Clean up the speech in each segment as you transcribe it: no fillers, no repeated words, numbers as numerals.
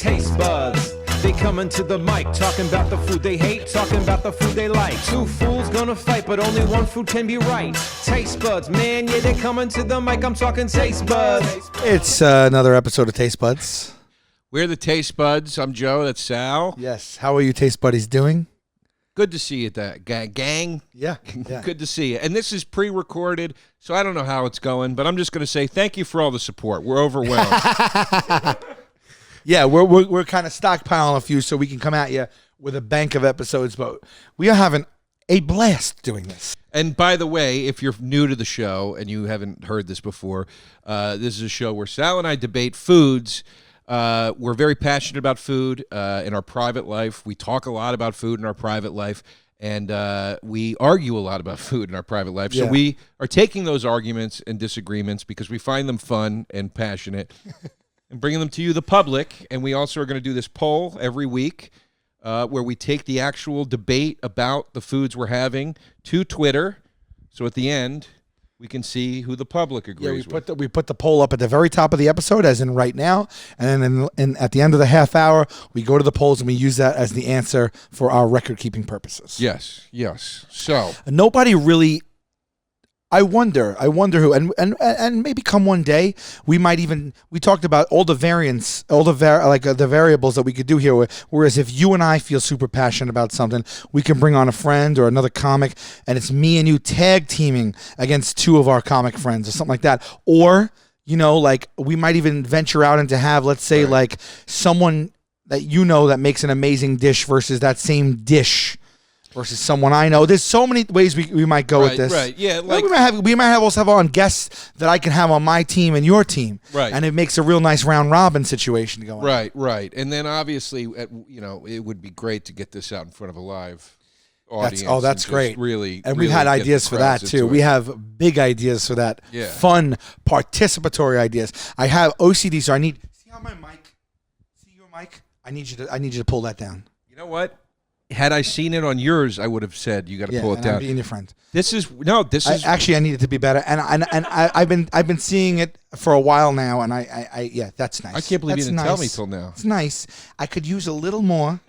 taste buds. They coming to the mic, talking about the food they hate, talking about the food they like. Two fools gonna fight, but only one food can be right. Taste buds, man, yeah, they coming to the mic. I'm talking taste buds. It's another episode of Taste Buds. We're the Taste Buds. I'm Joe. That's Sal. Yes. How are you Taste Buddies doing? Good to see you, that gang. Yeah. Good to see you. And this is pre-recorded, so I don't know how it's going, but I'm just going to say thank you for all the support. We're overwhelmed. Yeah, we're kind of stockpiling a few so we can come at you with a bank of episodes, but we are having a blast doing this. And by the way, if you're new to the show and you haven't heard this before, this is a show where Sal and I debate foods. We're very passionate about food in our private life. We talk a lot about food in our private life, and we argue a lot about food in our private life. So we are taking those arguments and disagreements because we find them fun and passionate and bringing them to you, the public. And we also are going to do this poll every week where we take the actual debate about the foods we're having to Twitter. So at the end, we can see who the public agrees with. We put the poll up at the very top of the episode, as in right now, and then at the end of the half hour, we go to the polls and we use that as the answer for our record-keeping purposes. Yes. So nobody really. I wonder who, and maybe come one day we might even. We talked about all the variants, all the the variables that we could do here. Whereas if you and I feel super passionate about something, we can bring on a friend or another comic, and it's me and you tag teaming against two of our comic friends or something like that. Or we might even venture out and to have, let's say, like someone that that makes an amazing dish versus that same dish. Versus someone I know. There's so many ways we might go with this. Right, yeah. We might also have on guests that I can have on my team and your team. Right. And it makes a real nice round robin situation going on. Right. And then obviously, it would be great to get this out in front of a live audience. That's great. Really, and we've had ideas for that too. We have big ideas for that. Yeah. Fun, participatory ideas. I have OCD, so I need. See how my mic? See your mic? I need you to pull that down. You know what? Had I seen it on yours, I would have said you got to pull it down. I'm being your friend. This is actually I need it to be better, and I've been seeing it for a while now, and I that's nice. I can't believe you didn't tell me till now. It's nice. I could use a little more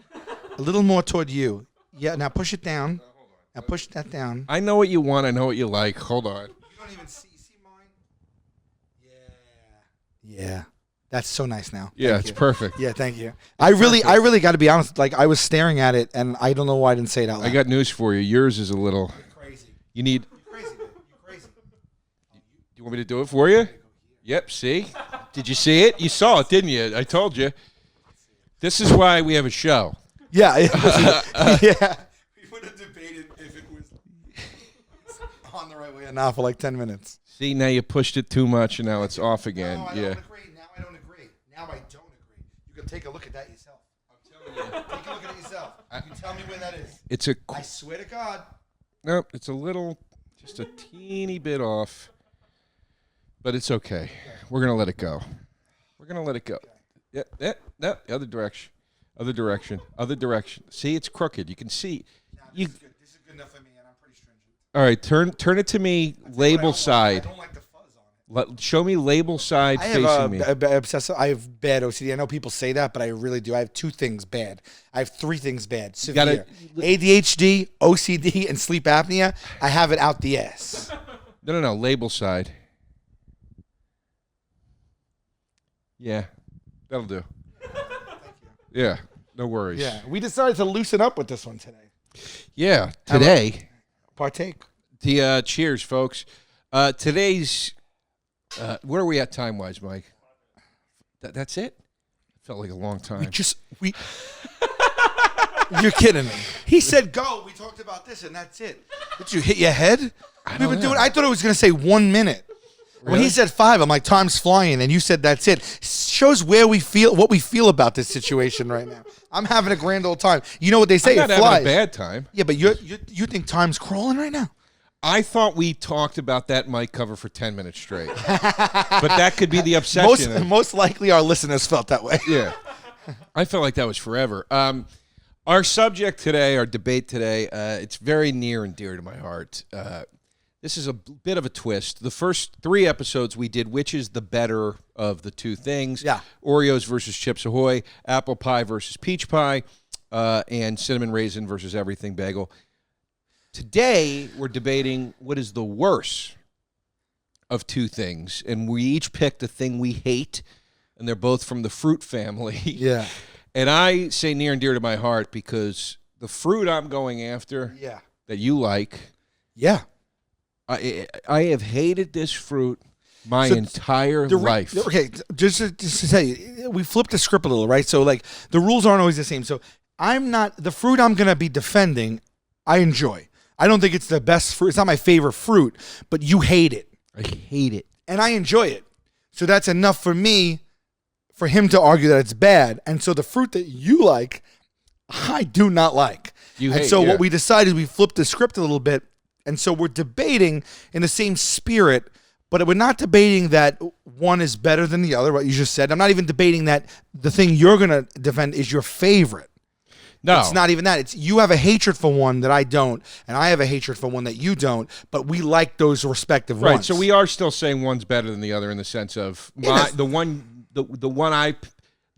toward you. Yeah, now push it down. Now push that down. I know what you want. I know what you like. Hold on. You don't even see mine. Yeah. That's so nice now. Yeah, it's perfect. Yeah, thank you. I really got to be honest. Like I was staring at it, and I don't know why I didn't say it out loud. I got news for you. Yours is a little. You're crazy. You need. You're crazy. You're crazy. You want me to do it for you? Yep. See? Did you see it? You saw it, didn't you? I told you. This is why we have a show. Yeah. Yeah. We would have debated if it was on the right way or not for like 10 minutes. See, now you pushed it too much, and now it's off again. No, I yeah. don't agree. Now I don't agree. You can take a look at that yourself. I'm telling you. Take a look at it yourself. You tell me where that is. I swear to God. No, it's just a teeny bit off, but it's okay. We're gonna let it go. Yeah, no, the other direction. See, it's crooked. You can see. This is good enough for me, and I'm pretty stringent. All right, turn it to me. Label side. I don't like the fuzz on it. Show me label side facing me. I have bad OCD. I know people say that, but I really do. I have two things bad. I have three things bad. Severe. ADHD, OCD, and sleep apnea. I have it out the ass. No. Label side. Yeah, that'll do. Thank you. Yeah, no worries. Yeah, we decided to loosen up with this one today. Yeah, today. Partake. Cheers, folks. Today's... where are we at time-wise, Mike? That's it? Felt like a long time. You're kidding me. He said go. We talked about this, and that's it. Did you hit your head? I thought it was going to say 1 minute. Really? When he said 5, I'm like, time's flying, and you said that's it. Shows what we feel about this situation right now. I'm having a grand old time. You know what they say? I'm not it flies. having a bad time. Yeah, but you think time's crawling right now? I thought we talked about that mic cover for 10 minutes straight. But that could be the obsession. Most likely our listeners felt that way. Yeah. I felt like that was forever. Our subject today, our debate today, it's very near and dear to my heart. this is a bit of a twist. The first 3 episodes we did, which is the better of the two things? Yeah. Oreos versus Chips Ahoy, apple pie versus peach pie, and cinnamon raisin versus everything bagel. Today, we're debating what is the worst of two things, and we each picked a thing we hate, and they're both from the fruit family. Yeah. And I say near and dear to my heart because the fruit I'm going after that you like, I have hated this fruit my entire life. Okay, just to tell you, we flipped the script a little, right? So, like, the rules aren't always the same. So, the fruit I'm going to be defending, I enjoy. I don't think it's the best fruit. It's not my favorite fruit, but you hate it. I hate it. And I enjoy it. So, that's enough for me, for him to argue that it's bad. And so, the fruit that you like, I do not like. What we decided, we flipped the script a little bit. And so we're debating in the same spirit, but we're not debating that one is better than the other, what you just said. I'm not even debating that the thing you're going to defend is your favorite. No. It's not even that. It's you have a hatred for one that I don't, and I have a hatred for one that you don't, but we like those respective ones. Right, so we are still saying one's better than the other in the sense of the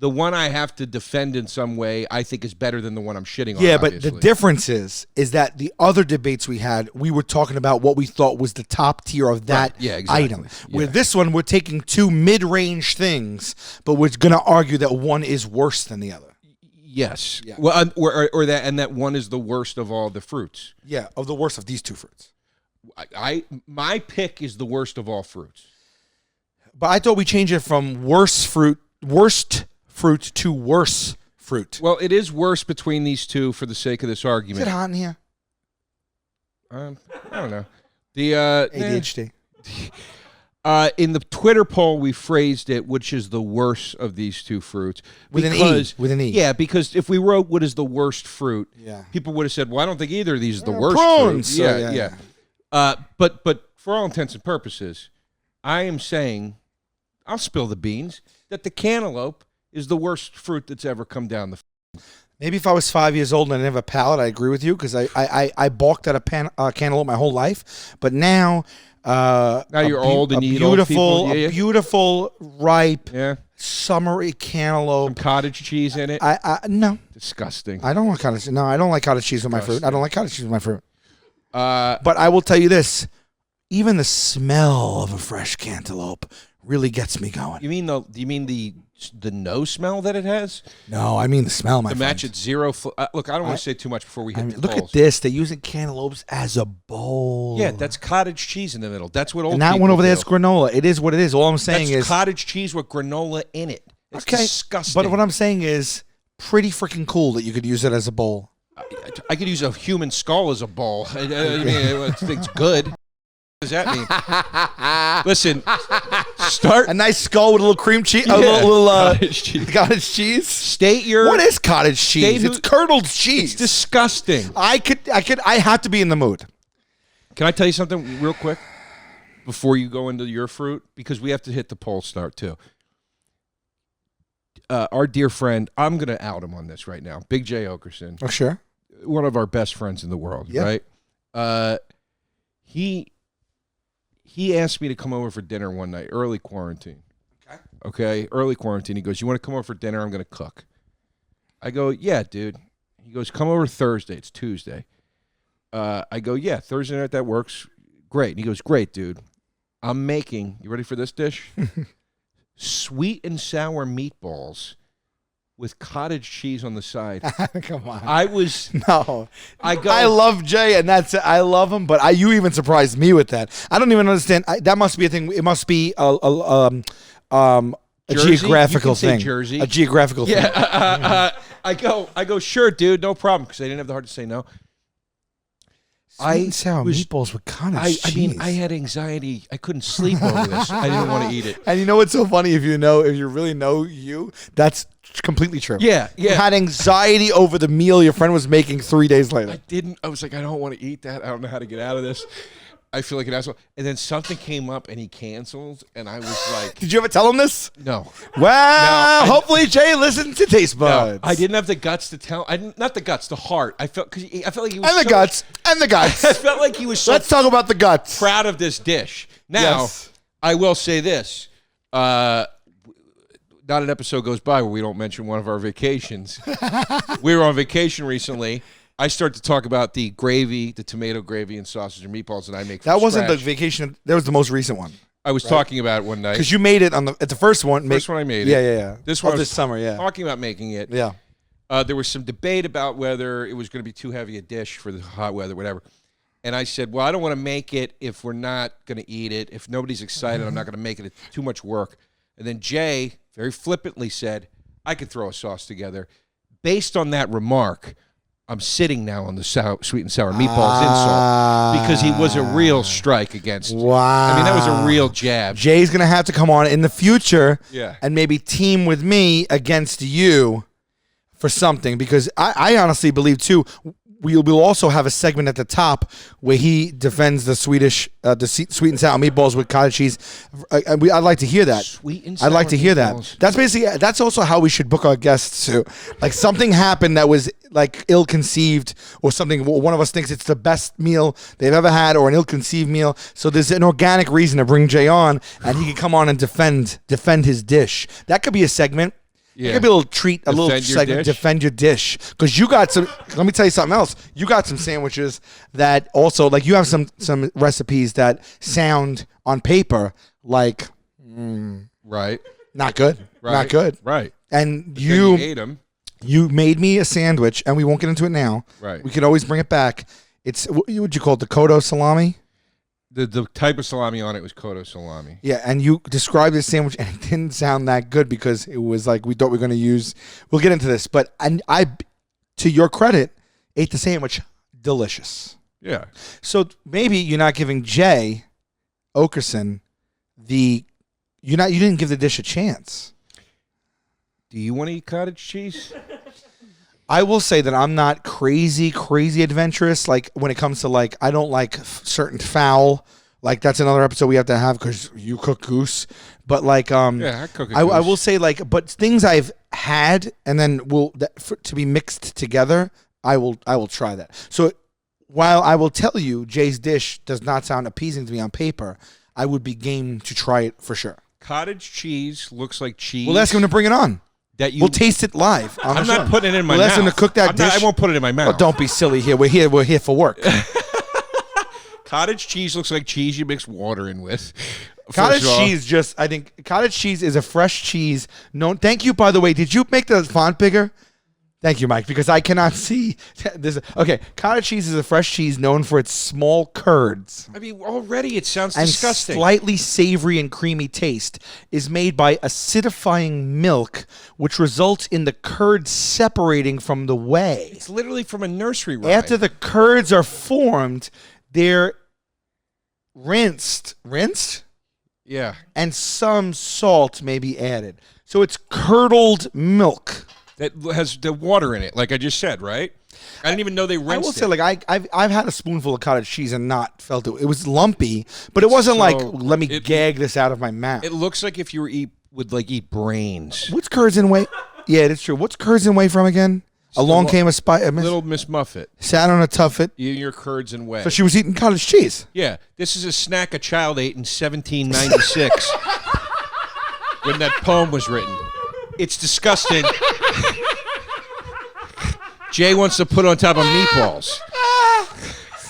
one I have to defend in some way, I think is better than the one I'm shitting on. Yeah, obviously. But the difference is that the other debates we had, we were talking about what we thought was the top tier of that item. Where this one, we're taking two mid-range things, but we're going to argue that one is worse than the other. Yes. Yeah. Well, or that one is the worst of all the fruits. Yeah, of the worst of these two fruits. My pick is the worst of all fruits. But I thought we changed it from worst fruit to worse fruit. Well, it is worse between these two for the sake of this argument. Is it hot in here? I don't know. The ADHD. In the Twitter poll, we phrased it, which is the worst of these two fruits. With an E. Yeah, because if we wrote what is the worst fruit, people would have said, well, I don't think either of these is the worst fruit. So yeah. But for all intents and purposes, I am saying, I'll spill the beans, that the cantaloupe is the worst fruit that's ever come down the. Maybe if I was 5 years old and I didn't have a palate, I agree with you because I balked at a cantaloupe my whole life. But now you're old and you eat beautiful, old people. A beautiful, ripe, summery cantaloupe. Some cottage cheese in it. No, disgusting. I don't want cottage. No, I don't like cottage cheese with my fruit. I don't like cottage cheese with my fruit. But I will tell you this: even the smell of a fresh cantaloupe really gets me going. Do you mean the no smell that it has? No, I mean the smell, my friend. Match at zero. Look, I don't want to say too much before we hit the look polls. at this. They're using cantaloupes as a bowl. Yeah, that's cottage cheese in the middle. That's what old and that people one over do. there is granola. It is what it is. All I'm saying that's is cottage cheese with granola in it. It's disgusting. But what I'm saying is pretty freaking cool that you could use it as a bowl. I could use a human skull as a bowl. I mean, it's good. What does that mean? Listen, start a nice skull with a little cream cheese, a little cottage cheese. State your. What is cottage cheese? It's curdled cheese. It's disgusting. I have to be in the mood. Can I tell you something real quick before you go into your fruit? Because we have to hit the poll start too. Our dear friend, I'm going to out him on this right now. Big J Okerson. Oh, sure. One of our best friends in the world, right? He asked me to come over for dinner one night, early quarantine. Okay, early quarantine. He goes, you want to come over for dinner? I'm going to cook. I go, yeah, dude. He goes, come over Thursday. It's Tuesday. I go, yeah, Thursday night, that works. Great. And he goes, great, dude. I'm making, you ready for this dish? Sweet and sour meatballs with cottage cheese on the side. Come on. I love Jay, and I love him, but you even surprised me with that. I don't even understand. That must be a thing. It must be a geographical thing. Jersey. A geographical thing. Yeah. I go, sure, dude, no problem, because I didn't have the heart to say no. Sweet and sour meatballs with cottage cheese. I mean, I had anxiety. I couldn't sleep over this. I didn't want to eat it. And you know what's so funny? If you really know you, that's completely true. Yeah. You had anxiety over the meal your friend was making 3 days later. I was like, I don't want to eat that. I don't know how to get out of this. I feel like an asshole. And then something came up and he canceled, and I was like, Did you ever tell him this? no. Well, No, hopefully Jay listened to Taste Buds. No, I didn't have the guts to tell. Not the guts, the heart. I felt like he was And the guts. And the guts. I felt like he was so Let's talk about the guts. proud of this dish. Now, Yes. I will say this. Not an episode goes by where we don't mention one of our vacations. We were on vacation recently. I start to talk about the gravy, the tomato gravy and sausage and meatballs that I make from That wasn't the scratch. vacation. That was the most recent one. I was talking about it one night. Because you made it at the first one. First one I made it. Yeah. This one I was this summer, yeah. talking about making it. Yeah. There was some debate about whether it was going to be too heavy a dish for the hot weather, whatever. And I said, well, I don't want to make it if we're not going to eat it. If nobody's excited, I'm not going to make it. It's too much work. And then Jay very flippantly said, I could throw a sauce together. Based on that remark, I'm sitting now on the sweet and sour meatballs insult because he was a real strike against. Wow. I mean, that was a real jab. Jay's going to have to come on in the future Yeah. and maybe team with me against you for something, because I honestly believe, too, we'll also have a segment at the top where he defends the sweet and sour meatballs with cottage cheese. I'd like to hear that. Sweet and sour I'd like to hear meatballs. that. That's also how we should book our guests too. Like something happened that was like ill-conceived or something. One of us thinks it's the best meal they've ever had or an ill-conceived meal. So there's an organic reason to bring Jay on, and he can come on and defend his dish. That could be a segment. Yeah. It could be a little treat, a little Defend your segment. dish? Defend your dish, because you got some. Let me tell you something else. You got some sandwiches that also, like, you have some recipes that sound on paper like Right. not good, Right. not good. Right. And Then you ate them. you made me a sandwich, and we won't get into it now. Right. We could always bring it back. It's what would you call it? Dakota salami. The type of salami on it was Kodo salami. Yeah, and you described this sandwich, and it didn't sound that good because it was like we thought we were going to use. We'll get into this, but I, to your credit, ate the sandwich. Delicious. Yeah. So maybe you're not giving Jay Okerson you didn't give the dish a chance. Do you want to eat cottage cheese? I will say that I'm not crazy adventurous. Like when it comes to like, I don't like certain fowl. Like that's another episode we have to have because you cook goose. But like, Yeah, I cook a I goose. will say like, but things I've had and then to be mixed together, I will try that. So while I will tell you Jay's dish does not sound appeasing to me on paper, I would be game to try it for sure. Cottage cheese looks like cheese. We'll ask him to bring it on. That you. We'll taste it live. On I'm the not show. putting it in my We'll mouth. ask him to cook that dish. I won't put it in my mouth. Oh, don't be silly here. We're here for work. Cottage cheese looks like cheese you mix water in with. Cottage First of all. cheese I think cottage cheese is a fresh cheese. No, thank you, by the way. Did you make the font bigger? Thank you, Mike, because I cannot see this. Okay, cottage cheese is a fresh cheese known for its small curds. I mean, already it sounds And disgusting. slightly savory and creamy taste is made by acidifying milk, which results in the curds separating from the whey. It's literally from a nursery rhyme. After the curds are formed, they're rinsed, Yeah. and some salt may be added. So it's curdled milk. That has the water in it, like I just said, right? I didn't even know they rinsed I will it. say, like I've had a spoonful of cottage cheese and not felt it. It was lumpy, but it wasn't like let me gag this out of my mouth. It looks like if you were eat brains. What's curds and whey? Yeah, that's true. What's curds and whey from again? Along came a spy. Little Miss Muffet. Sat on a tuffet. Eating your curds and whey. So she was eating cottage cheese. Yeah, this is a snack a child ate in 1796 when that poem was written. It's disgusting. Jay wants to put on top of meatballs.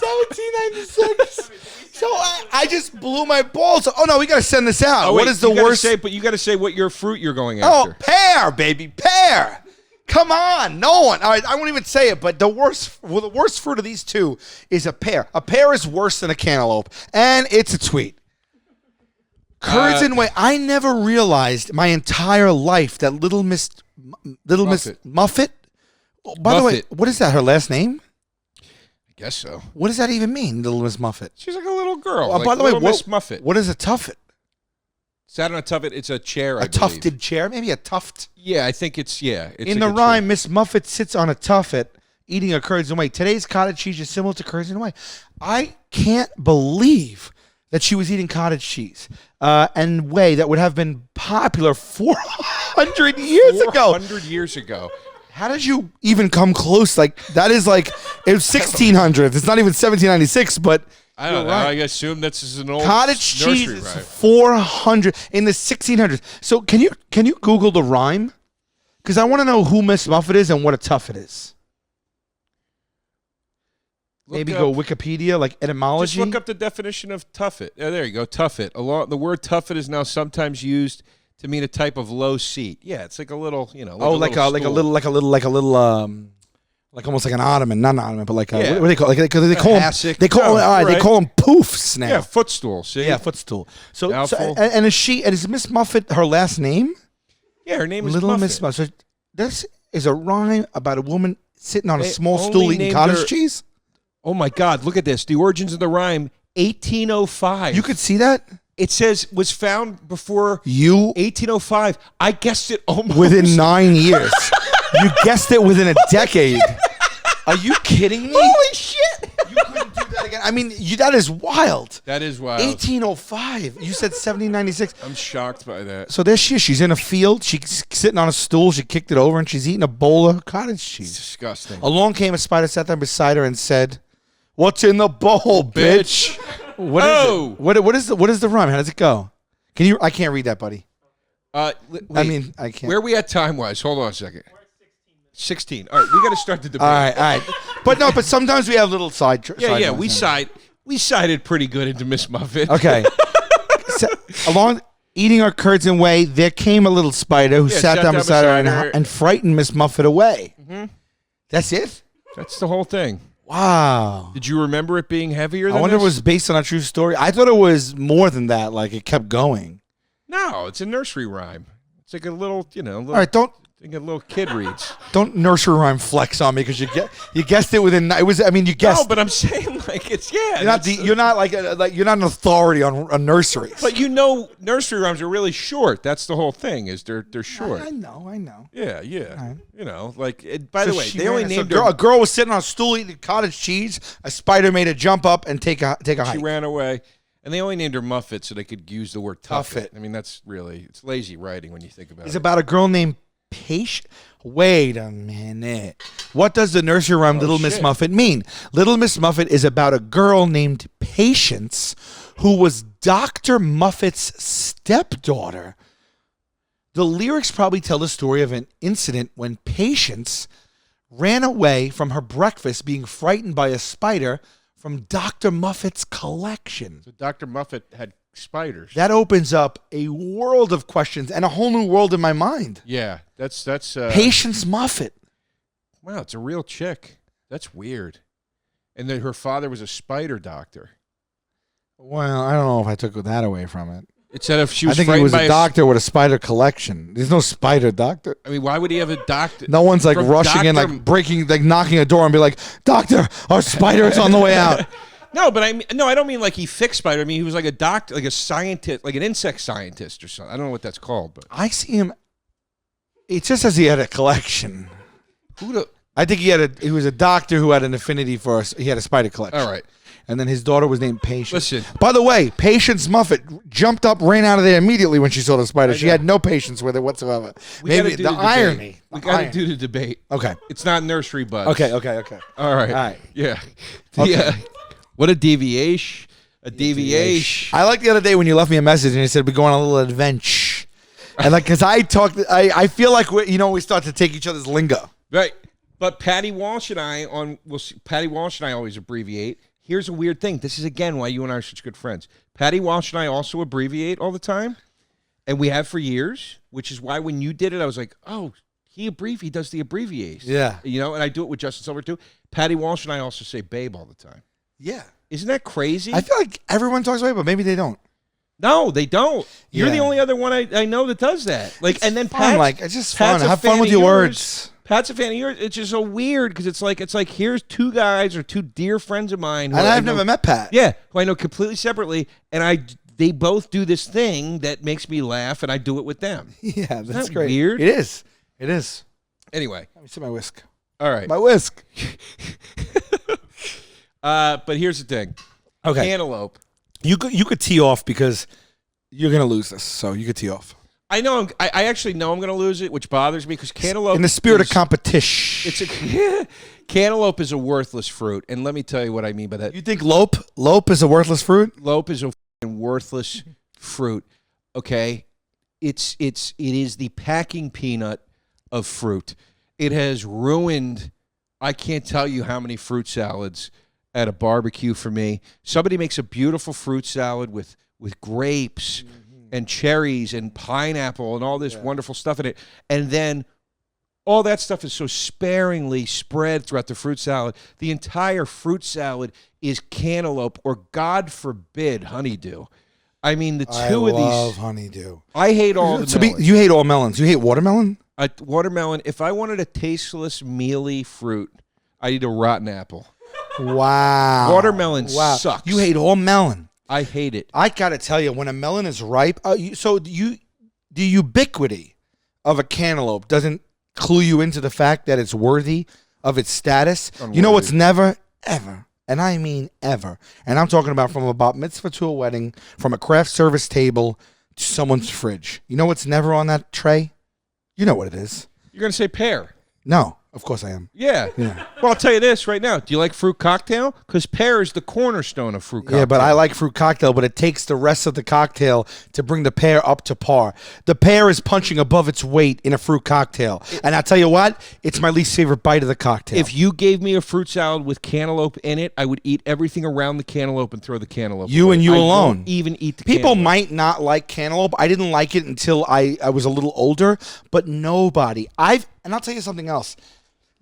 1796. So I just blew my balls. Oh no, we gotta send this out. What is the worst? But you got to say what your fruit you're going Oh, after. pear, baby, pear. Come on, no one. All right, I won't even say it, but the worst fruit of these two is a pear. A pear is worse than a cantaloupe, and it's a tweet. Curds and whey. I never realized my entire life that Little Miss Muffet. Oh, by the way, Muffet. what is that? Her last name? I guess so. What does that even mean, Little Miss Muffet? She's like a little girl. Oh, like by the way, Little Miss Muffet. what is a tuffet? Sat on a tuffet. It's a chair. I A believe. tufted chair, maybe a tuft. Yeah, I think it's In like the a rhyme, chair. Miss Muffet sits on a tuffet, eating a curds and whey. Today's cottage cheese is similar to curds and whey. I can't believe that she was eating cottage cheese and whey that would have been popular 400 years ago. 400 years ago. How did you even come close? Like, that is like, it was 1600. It's not even 1796, but I don't know. Right. I assume this is an old cottage cheese nursery is rhyme. 400 in the 1600s. So can you Google the rhyme? Because I want to know who Miss Muffet is and what a tuffet is. Maybe go Wikipedia, like etymology. Just look up the definition of tuffet. Oh, there you go, tuffet. The word tuffet is now sometimes used to mean a type of low seat. Yeah, it's like a little, like almost like an ottoman, not an ottoman, but like what do they call? Like they call them poofs now. Yeah, footstool. See, yeah, footstool. And is Miss Muffet her last name? Yeah, her name is Little Muffet. Miss Muffet. So this is a rhyme about a woman sitting on a small stool eating cottage cheese. Oh my God! Look at this. The origins of the rhyme: 1805. You could see that. It says was found before 1805. I guessed it almost within 9 years. You guessed it within a decade. Are you kidding me? Holy shit! You couldn't do that again. I mean, that is wild. That is wild. 1805. You said 1796. I'm shocked by that. So there she is. She's in a field. She's sitting on a stool. She kicked it over, and she's eating a bowl of cottage cheese. It's disgusting. Along came a spider, sat down beside her, and said, "What's in the bowl, bitch?" What is it? What is the rhyme? How does it go? I can't read that, buddy. Wait, I can't. Where are we at time-wise? Hold on a second. 16. All right, we got to start the debate. All right. But sometimes we have little side. We sided pretty good into Miss Muffet. Okay. Along eating our curds and whey, there came a little spider who sat down beside her and frightened Miss Muffet away. Mm-hmm. That's it? That's the whole thing. Wow. Did you remember it being heavier than I wonder this? if it was based on a true story. I thought it was more than that. Like, it kept going. No, it's a nursery rhyme. It's like a little, All right, don't. I think a little kid reads. Don't nursery rhyme flex on me because you guessed it within. It was. I mean, you guessed. No, but I'm saying like it's You're not you're not an authority on nurseries. But nursery rhymes are really short. That's the whole thing. Is they're short. I know. Yeah. Right. By the way, they only named her. A girl was sitting on a stool eating cottage cheese. A spider made her jump up and take a hike. She ran away. And they only named her Muffet so they could use the word tuffet. I mean, it's lazy writing when you think about it. It's about a girl named Patience. Wait a minute. What does the nursery rhyme Little Miss Muffet mean? Little Miss Muffet is about a girl named Patience who was Dr. Muffet's stepdaughter. The lyrics probably tell the story of an incident when Patience ran away from her breakfast being frightened by a spider from Dr. Muffet's collection. So Dr. Muffet had spiders. That opens up a world of questions and a whole new world in my mind. Yeah, that's Patience Muffet. Wow, it's a real chick. That's weird. And then her father was a spider doctor. Well, I don't know if I took that away from it. It said if she was I think he was a doctor with a spider collection. There's no spider doctor. I mean, why would he have a doctor? No one's like rushing in, like breaking, like knocking a door and be like, "Doctor, our spider is on the way out." No, but I don't mean like he fixed spider. I mean, he was like a doctor, like a scientist, like an insect scientist or something. I don't know what that's called, but I see him. It just says he had a collection. I think he was a doctor who had an affinity for he had a spider collection. All right. And then his daughter was named Patience. Listen. By the way, Patience Muffet jumped up, ran out of there immediately when she saw the spider. She had no patience with it whatsoever. Maybe the irony. We got to do the debate. Okay. It's not nursery buds. Okay. All right. Yeah. Okay. Yeah. What a deviation. I like the other day when you left me a message and you said we're going on a little adventure. And like, because I feel like we start to take each other's lingo. Right. But Patty Walsh and I always abbreviate. Here's a weird thing. This is, again, why you and I are such good friends. Patty Walsh and I also abbreviate all the time, and we have for years, which is why when you did it, I was like, oh, he does the abbreviation. Yeah. And I do it with Justin Silver, too. Patty Walsh and I also say babe all the time. Yeah. Isn't that crazy? I feel like everyone talks about it, but maybe they don't. No, they don't. You're the only other one I know that does that. Like, it's and then fun. It's just fun. Have fun with your words. Pat's a fan of yours. It's just so weird because it's like here's two guys or two dear friends of mine. And I've never met Pat. Yeah, who I know completely separately, and they both do this thing that makes me laugh, and I do it with them. Yeah, that's Isn't that great. Weird. It is. Anyway, let me see my whisk. All right. My whisk. But here's the thing. Okay. Cantaloupe. You could tee off because you're gonna lose this, so you could tee off. I know. I actually know I'm going to lose it, which bothers me because cantaloupe. In the spirit of competition, Cantaloupe is a worthless fruit, and let me tell you what I mean by that. you think lope is a worthless fruit? Lope is a f***ing worthless fruit. Okay, it is the packing peanut of fruit. It has ruined. I can't tell you how many fruit salads at a barbecue for me. Somebody makes a beautiful fruit salad with grapes and cherries and pineapple and all this wonderful stuff in it. And then all that stuff is so sparingly spread throughout the fruit salad. The entire fruit salad is cantaloupe or, God forbid, honeydew. I mean, the two of these. I love honeydew. I hate all the melons. You hate all melons. You hate watermelon? Watermelon, if I wanted a tasteless, mealy fruit, I'd eat a rotten apple. Wow. Watermelon sucks. You hate all melon. I hate it. I gotta tell you, when a melon is ripe, the ubiquity of a cantaloupe doesn't clue you into the fact that it's worthy of its status. Unworthy. You know what's never, ever, and I mean ever, and I'm talking about from a bat mitzvah to a wedding, from a craft service table to someone's fridge. You know what's never on that tray? You know what it is. You're gonna say pear. No. Of course I am. Yeah. Well, I'll tell you this right now. Do you like fruit cocktail? Because pear is the cornerstone of fruit cocktail. Yeah, but I like fruit cocktail, but it takes the rest of the cocktail to bring the pear up to par. The pear is punching above its weight in a fruit cocktail. And I'll tell you what, it's my least favorite bite of the cocktail. If you gave me a fruit salad with cantaloupe in it, I would eat everything around the cantaloupe and throw the cantaloupe You away. and you I alone. Won't even eat the People cantaloupe. might not like cantaloupe. I didn't like it until I was a little older, but nobody. And I'll tell you something else.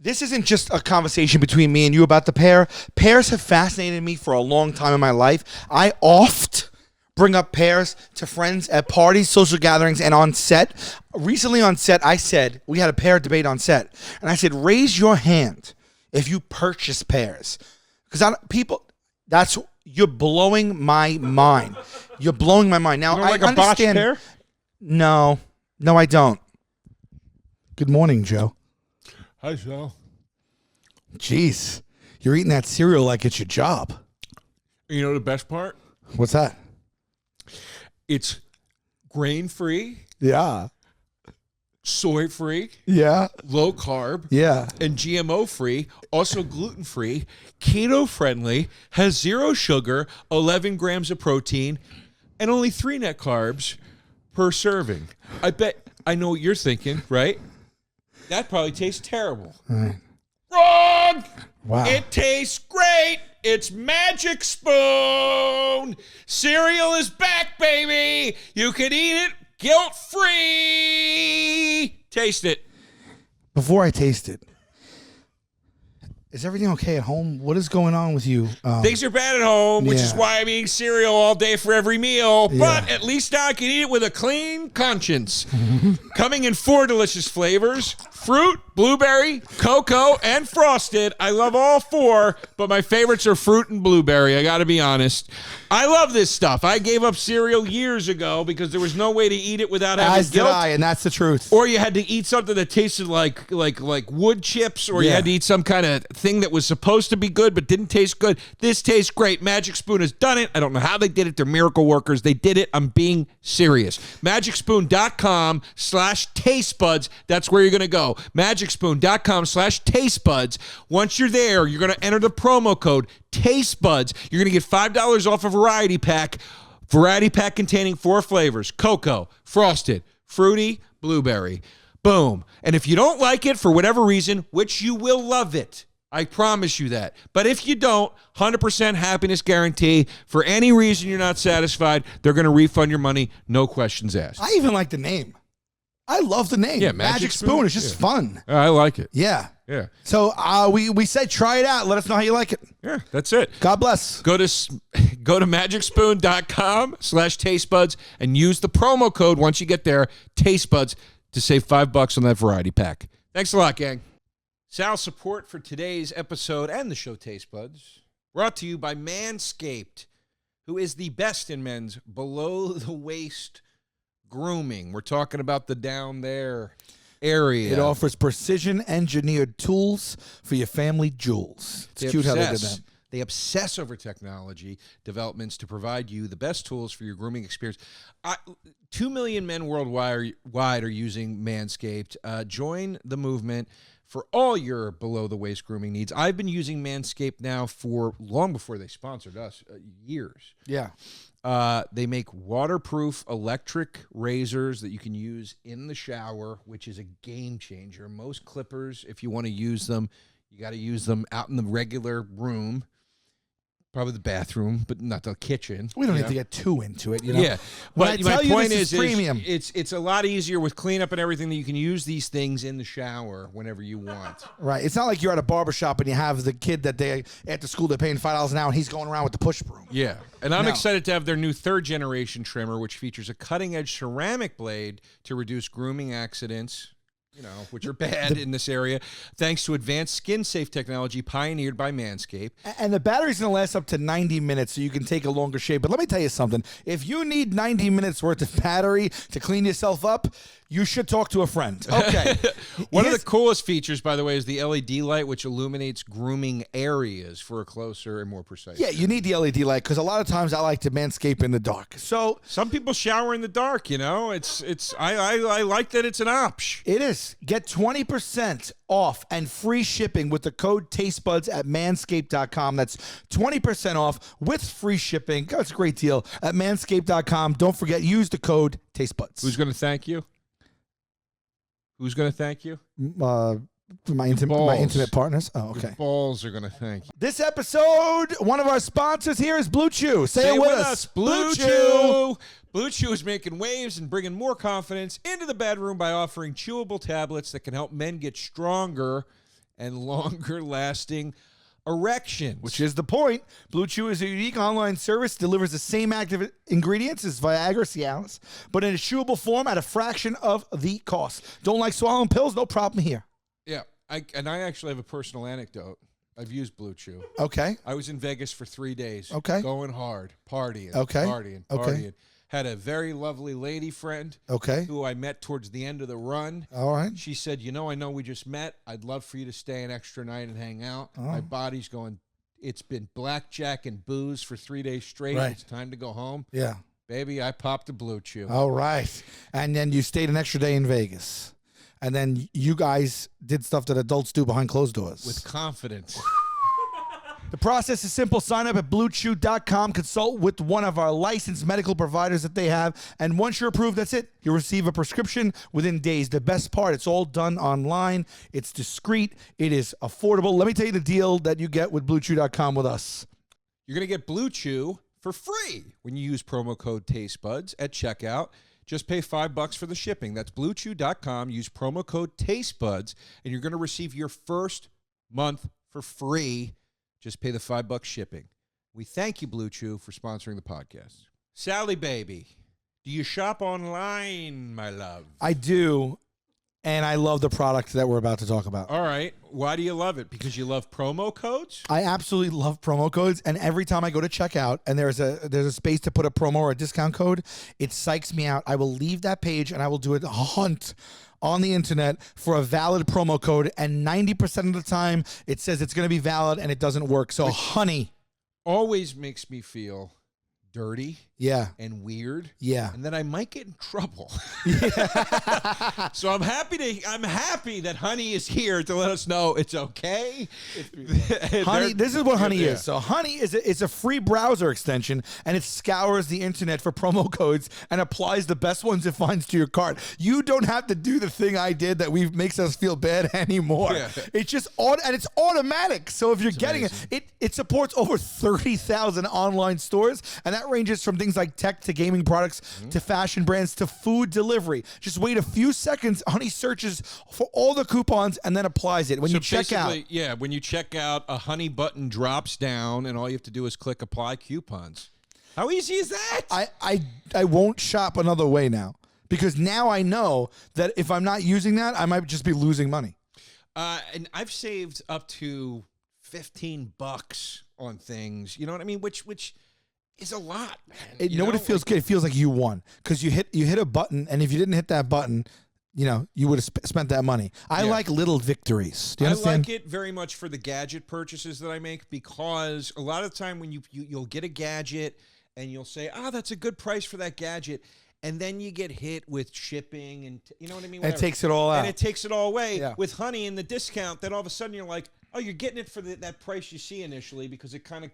This isn't just a conversation between me and you about the pear. Pears have fascinated me for a long time in my life. I oft bring up pears to friends at parties, social gatherings, and on set. Recently on set, I said, we had a pear debate on set, and I said, raise your hand if you purchase pears. Because you're blowing my mind. You're blowing my mind. Now, You don't like I a botched understand. pear? No, I don't. Good morning, Joe. Hi, Sal. Jeez, you're eating that cereal like it's your job. You know the best part? What's that? It's grain-free, Yeah. soy-free, Yeah. low carb, Yeah. and GMO-free, also gluten-free, keto-friendly, has 0 sugar, 11 grams of protein, and only 3 net carbs per serving. I bet I know what you're thinking, right? That probably tastes terrible. Right. Wrong! Wow. It tastes great. It's Magic Spoon. Cereal is back, baby. You can eat it guilt-free. Taste it. Before I taste it, is everything okay at home? What is going on with you? Things are bad at home, which is Yeah. why I'm eating cereal all day for every meal. Yeah. But at least now I can eat it with a clean conscience. Coming in 4 delicious flavors: fruit, blueberry, cocoa, and frosted. I love all 4, but my favorites are fruit and blueberry. I got to be honest. I love this stuff. I gave up cereal years ago because there was no way to eat it without having As did guilt. I, and that's the truth. Or you had to eat something that tasted like wood chips, or you Yeah. had to eat some kind of thing that was supposed to be good but didn't taste good. This tastes great. Magic Spoon has done it. I don't know how they did it. They're miracle workers. They did it. I'm being serious. MagicSpoon.com/tastebuds. That's where you're going to go. MagicSpoon.com/tastebuds. Once you're there, you're going to enter the promo code TasteBuds. You're going to get $5 off a variety pack. Variety pack containing 4 flavors: cocoa, frosted, fruity, blueberry. Boom. And if you don't like it for whatever reason, which you will love it, I promise you that. But if you don't, 100% happiness guarantee. For any reason you're not satisfied, they're going to refund your money, no questions asked. I even like the name. I love the name. Yeah, Magic Spoon. It's just fun. I like it. Yeah. Yeah. So we said try it out. Let us know how you like it. Yeah, that's it. God bless. Go to magicspoon.com/tastebuds and use the promo code once you get there, tastebuds, to save $5 on that variety pack. Thanks a lot, gang. Sal's support for today's episode and the show Taste Buds brought to you by Manscaped, who is the best in men's below the waist grooming. We're talking about the down there. area. It offers precision-engineered tools for your family jewels. It's cute how they did that. They obsess over technology developments to provide you the best tools for your grooming experience. 2 million men worldwide are using Manscaped. Join the movement for all your below-the-waist grooming needs. I've been using Manscaped now for long before they sponsored us, years. Yeah. They make waterproof electric razors that you can use in the shower, which is a game changer. Most clippers, if you want to use them, you got to use them out in the regular room. Probably the bathroom, but not the kitchen. We don't need to get too into it, you know. Yeah, But my point is premium. It's a lot easier with cleanup and everything that you can use these things in the shower whenever you want. Right. It's not like you're at a barbershop and you have the kid that they after school they're paying $5 an hour and he's going around with the push broom. Yeah, and I'm No. excited to have their new 3rd generation trimmer, which features a cutting-edge ceramic blade to reduce grooming accidents, which are bad in this area, thanks to advanced skin-safe technology pioneered by Manscaped. And the battery's going to last up to 90 minutes, so you can take a longer shave. But let me tell you something. If you need 90 minutes worth of battery to clean yourself up, you should talk to a friend. Okay. One of the coolest features, by the way, is the LED light, which illuminates grooming areas for a closer and more precise. Yeah, you need the LED light because a lot of times I like to manscape in the dark. So some people shower in the dark. I like that it's an option. it is. Get 20% off and free shipping with the code TasteBuds at manscaped.com. That's 20% off with free shipping. That's a great deal at manscaped.com. Don't forget, use the code TasteBuds. Who's going to thank you? Who's going to thank you? My intimate partners. Oh, okay. Your balls are going to thank you. This episode, one of our sponsors here is Blue Chew. Say it with us. Blue Chew. Blue Chew is making waves and bringing more confidence into the bedroom by offering chewable tablets that can help men get stronger and longer lasting erections. Which is the point. Blue Chew is a unique online service, delivers the same active ingredients as Viagra, Cialis, but in a chewable form at a fraction of the cost. Don't like swallowing pills? No problem here. Yeah, I actually have a personal anecdote. I've used Blue Chew. Okay. I was in Vegas for 3 days. Okay. Going hard, partying. Okay. Partying. Okay. Had a very lovely lady friend. Okay. Who I met towards the end of the run. All right. She said, I know we just met. I'd love for you to stay an extra night and hang out. Oh. My body's going, it's been blackjack and booze for 3 days straight. Right. It's time to go home. Yeah. Baby, I popped a Blue Chew. All right. And then you stayed an extra day in Vegas. And then you guys did stuff that adults do behind closed doors. With confidence. The process is simple. Sign up at BlueChew.com. Consult with one of our licensed medical providers that they have. And once you're approved, that's it. You'll receive a prescription within days. The best part, it's all done online. It's discreet. It is affordable. Let me tell you the deal that you get with BlueChew.com with us. You're going to get Blue Chew for free when you use promo code TasteBuds at checkout. Just pay $5 for the shipping. That's BlueChew.com. Use promo code TasteBuds, and you're going to receive your first month for free. Just pay the $5 shipping. We thank you, Blue Chew, for sponsoring the podcast. Sally, baby, do you shop online, my love? I do, and I love the product that we're about to talk about. All right. Why do you love it? Because you love promo codes? I absolutely love promo codes, and every time I go to checkout and there's a space to put a promo or a discount code, it psychs me out. I will leave that page and I will do a hunt on the internet for a valid promo code, and 90% of the time it says it's going to be valid and it doesn't work. So, honey, always makes me feel dirty. Yeah. And weird. Yeah. And then I might get in trouble. So I'm happy that Honey is here to let us know it's okay. Honey, this is what Honey is. So Honey is a free browser extension, and it scours the internet for promo codes and applies the best ones it finds to your cart. You don't have to do the thing I did that makes us feel bad anymore. Yeah. It's just and it's automatic. So if you're getting it supports over 30,000 online stores, and that ranges from things like tech to gaming products to fashion brands to food delivery. Just wait a few seconds. Honey searches for all the coupons and then applies it. When you check out. Yeah, when you check out, a Honey button drops down and all you have to do is click apply coupons. How easy is that? I won't shop another way now, because now I know that if I'm not using that, I might just be losing money. And I've saved up to $15 on things. You know what I mean? Which is a lot, man. You know what it feels good? It feels like you won, because you hit a button, and if you didn't hit that button, you would have spent that money. I like little victories. Do you understand? I like it very much for the gadget purchases that I make, because a lot of the time when you'll get a gadget and you'll say, that's a good price for that gadget. And then you get hit with shipping and you know what I mean? And it takes it all out. And it takes it all away Yeah. with Honey and the discount. Then all of a sudden you're like, oh, you're getting it for that price you see initially, because it kind of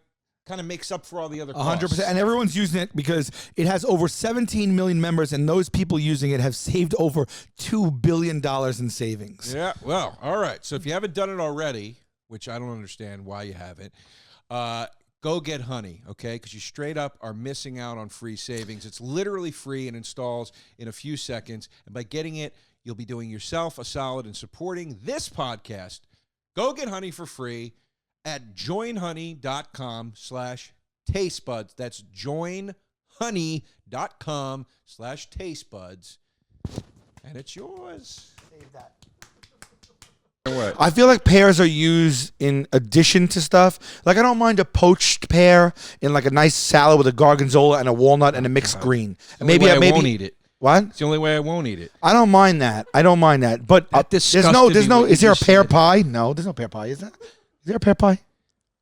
makes up for all the other costs. 100%. And everyone's using it because it has over 17 million members, and those people using it have saved over $2 billion in savings. Yeah, well, all right. So if you haven't done it already, which I don't understand why you haven't, go get Honey, okay? Because you straight up are missing out on free savings. It's literally free and installs in a few seconds. And by getting it, you'll be doing yourself a solid and supporting this podcast. Go get Honey for free at joinhoney.com/tastebuds. That's joinhoney.com/tastebuds. And it's yours. Save that. What? I feel like pears are used in addition to stuff. Like, I don't mind a poached pear in like a nice salad with a gorgonzola and a walnut and a mixed green. And Maybe I won't eat it. What? It's the only way I won't eat it. I don't mind that. But That there's disgusted no. me what Is you there a just pear said. pie? No, there's no pear pie. Is there a pear pie?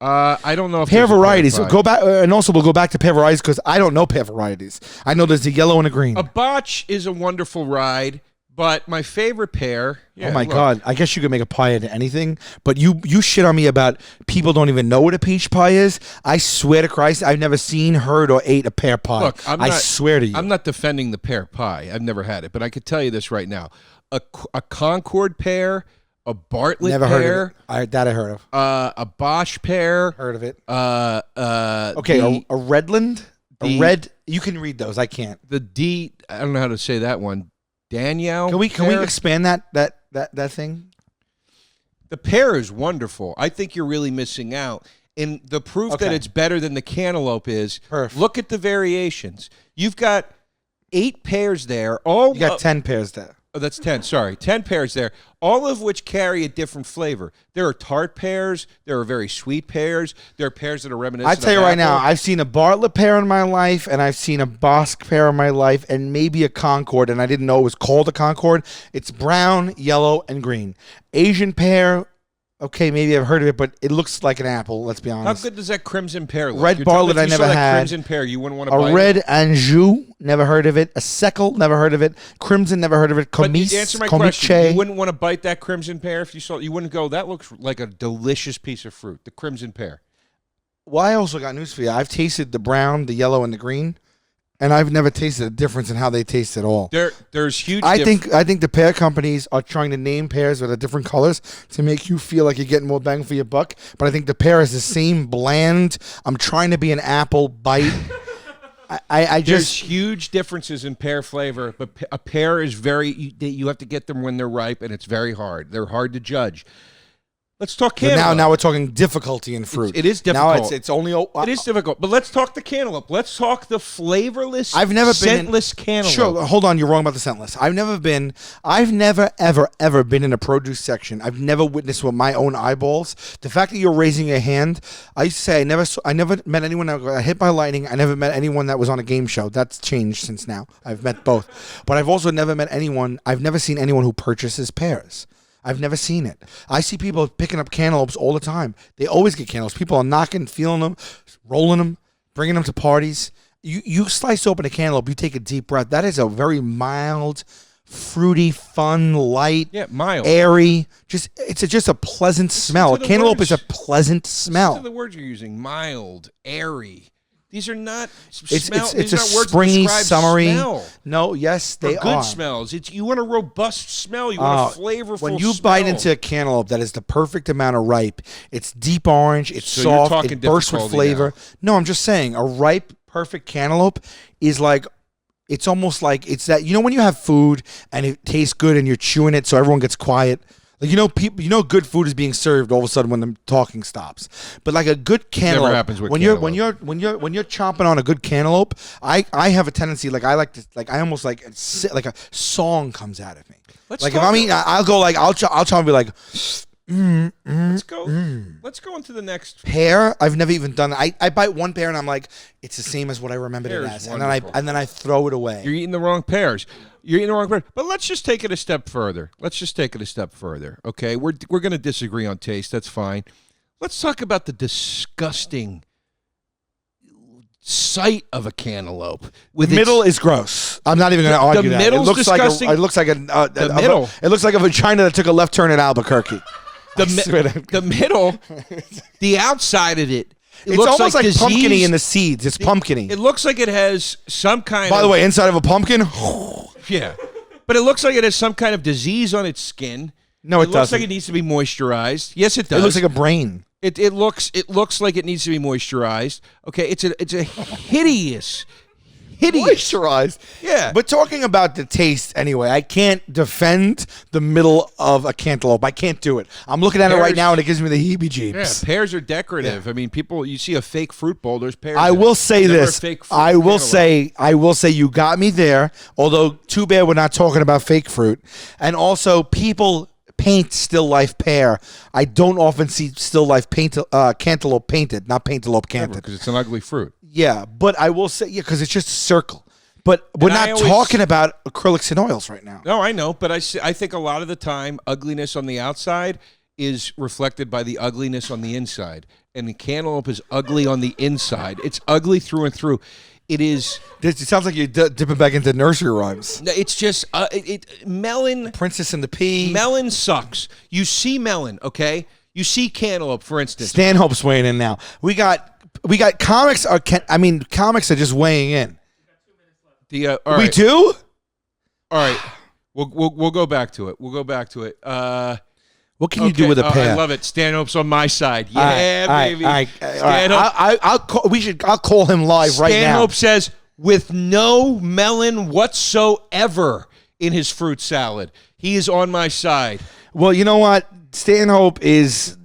I don't know if Pear there's a varieties. pie. Go back, and also we'll go back to pear varieties because I don't know pear varieties. I know there's a yellow and a green. A botch is a wonderful ride, but my favorite pear. Yeah, Oh my look, God! I guess you could make a pie out of anything, but you shit on me about people don't even know what a peach pie is. I swear to Christ, I've never seen, heard, or ate a pear pie. Look, I swear to you. I'm not defending the pear pie. I've never had it, but I could tell you this right now: a Concord pear, a Bartlett never pear, heard of it. I heard of. a Bosch pear, Heard of it. okay, a Redland, the- a red. You can read those. I can't. I don't know how to say that one. Danielle. Can we pear? expand that thing? The pear is wonderful. I think you're really missing out. And the proof that Okay. it's better than the cantaloupe is, Perf. look at the variations. You've got 8 pears there. All You got 10 pears there. Oh, that's 10. Sorry. 10 pears there, all of which carry a different flavor. There are tart pears. There are very sweet pears. There are pears that are reminiscent I tell you of right now, apple. I've seen a Bartlett pear in my life, and I've seen a Bosque pear in my life, and maybe a Concord, and I didn't know it was called a Concord. It's brown, yellow, and green. Asian pear, okay, maybe I've heard of it, but it looks like an apple, let's be How honest. good does that crimson pear look? Red You're telling me Bartlett if you I saw never that had. Crimson pear, you wouldn't want to buy A it? red Anjou, never heard of it. A Seckle, never heard of it. Crimson, never heard of it. But Comice, to answer my question, you Comice. wouldn't want to bite that crimson pear if you saw it. You wouldn't go, that looks like a delicious piece of fruit, the crimson pear. Well, I also got news for you. I've tasted the brown, the yellow, and the green, and I've never tasted a difference in how they taste at all. There's huge I think the pear companies are trying to name pears with different colors to make you feel like you're getting more bang for your buck. But I think the pear is the same bland. I'm trying to be an apple bite. I there's just huge differences in pear flavor, but a pear is you have to get them when they're ripe, and it's very hard. They're hard to judge. Let's talk but cantaloupe. now we're talking difficulty in fruit. It is difficult. Now it's only. It is difficult, but let's talk the cantaloupe. Let's talk the flavorless, I've never been in- scentless cantaloupe. Sure, hold on. You're wrong about the scentless. I've never ever been in a produce section. I've never witnessed with my own eyeballs. The fact that you're raising your hand, I used to say I never met anyone that got hit by lightning. I never met anyone that was on a game show. That's changed since now. I've met both, but I've also never met anyone. I've never seen anyone who purchases pears. I've never seen it. I see people picking up cantaloupes all the time. They always get cantaloupes. People are knocking, feeling them, rolling them, bringing them to parties. You slice open a cantaloupe, you take a deep breath. That is a very mild, fruity, fun, light, mild, airy. It's just a pleasant smell. A cantaloupe is a pleasant smell. Listen to the words you're using: mild, airy. These are not It's these a are not words that springy, describe summery. smell. No, yes, they Or good are. smells. You want a robust smell. You want a flavorful. When you smell. bite into a cantaloupe that is the perfect amount of ripe, it's deep orange, it's So you're soft, talking it bursts with difficulty flavor. No, I'm just saying a ripe, perfect cantaloupe is like, it's almost like it's that, when you have food and it tastes good and you're chewing it so everyone gets quiet. Like, people, good food is being served all of a sudden when the talking stops. But like a good cantaloupe, Never happens with when you're chomping on a good cantaloupe, I have a tendency, like I like to, like I almost like sit, like a song comes out of me. Let's Like talk if I'm eating, I'll go like I'll chop and be like, Let's go. Let's go into the next. Pear, I've never even done that. I bite one pear and I'm like, it's the same as what I remembered Pear it is as, wonderful. and then I throw it away. You're eating the wrong pears. You're eating the wrong pears. But let's just take it a step further. Okay, we're going to disagree on taste. That's fine. Let's talk about the disgusting sight of a cantaloupe. With Middle is gross. I'm not even going to argue that. middle's disgusting. It looks like middle. It looks like a vagina that took a left turn at Albuquerque. The middle, the outside of it. It's looks almost like disease. pumpkin-y in the seeds. It's pumpkin-y. It looks like it has some kind By of... the way, inside of a pumpkin? Yeah. But it looks like it has some kind of disease on its skin. No, it looks doesn't. like it needs to be moisturized. Yes, it does. It looks like a brain. It looks like it needs to be moisturized. Okay, it's a hideous. Moisturized. Yeah. But talking about the taste anyway, I can't defend the middle of a cantaloupe. I can't do it. I'm looking at it right Pears- now and it gives me the Yeah, heebie-jeebies. pears are decorative. I mean, people, you see a fake fruit bowl, there's pears. I in it. will say Never a this. fake fruit I will cantaloupe. say you got me there, although too bad we're not talking about fake fruit. And also people paint still life pear. I don't often see still life cantaloupe painted, not paintaloupe canted. Because it's an ugly fruit. Yeah, but I will say, because it's just a circle. But we're And I not always- talking about acrylics and oils right now. No, I know, but I think a lot of the time, ugliness on the outside is reflected by the ugliness on the inside. And the cantaloupe is ugly on the inside. It's ugly through and through. It is. It sounds like you're dipping back into nursery rhymes. It's just melon. Princess and the Pea. Melon sucks. You see melon, okay? You see cantaloupe, for instance. Stanhope's weighing in now. We got comics. Comics are just weighing in. All We right. do? All right. We'll go back to it. What can you do with a pear? I love it. Stanhope's on my side. All right, Yeah, all right, baby. all right. Stanhope, I'll call him live right now. Stanhope says with no melon whatsoever in his fruit salad. He is on my side. Well, you know what? Stanhope he's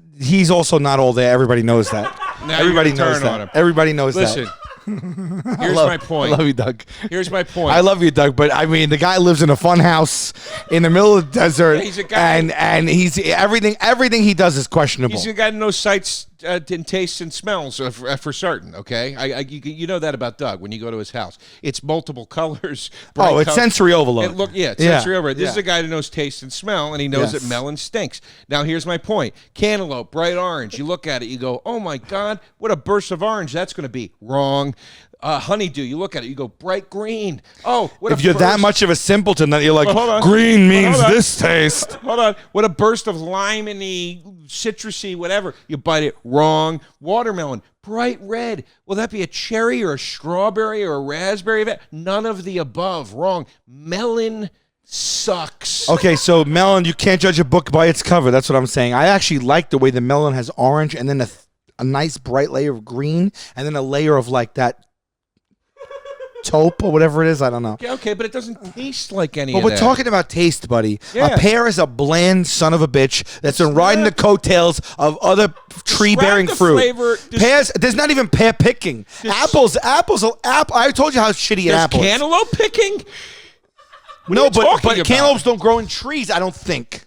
also not all there. Everybody knows that. Now Everybody you're gonna knows turn on that. him. Everybody knows Listen, that. here's my point. I love you, Doug. Here's my point. I love you, Doug, but I mean, the guy lives in a fun house in the middle of the desert, He's a guy- and he's everything he does is questionable. He's got no sights and tastes and smells for certain. Okay, you know that about Doug when you go to his house. It's multiple colors. bright it's colors. sensory overload. It's sensory overload. This is yeah. a guy that knows taste and smell, and he knows Yes. that melon stinks. Now, here's my point: cantaloupe, bright orange. You look at it, you go, "Oh my God, what a burst of orange that's going to be." Wrong. Honeydew. You look at it, you go, bright green. Oh, what If a you're that burst- much of a simpleton that you're like, Well, hold on. green means Hold on. this taste. Hold on. What a burst of limey, citrusy, whatever. You bite it. Wrong. Watermelon. Bright red. Will that be a cherry or a strawberry or a raspberry? None of the above. Wrong. Melon sucks. Okay, so melon, you can't judge a book by its cover. That's what I'm saying. I actually like the way the melon has orange and then a nice bright layer of green and then a layer of like that taupe or whatever it is. I don't know. Yeah, okay, but it doesn't taste like any But of we're that. talking about taste, buddy. Yeah. A pear is a bland son of a bitch that's been riding the coattails of other tree-bearing the fruit. flavor. Pears, there's not even pear picking. Apples. I told you how shitty an There's apple is. cantaloupe picking? No, are you but talking about? cantaloupes don't grow in trees, I don't think.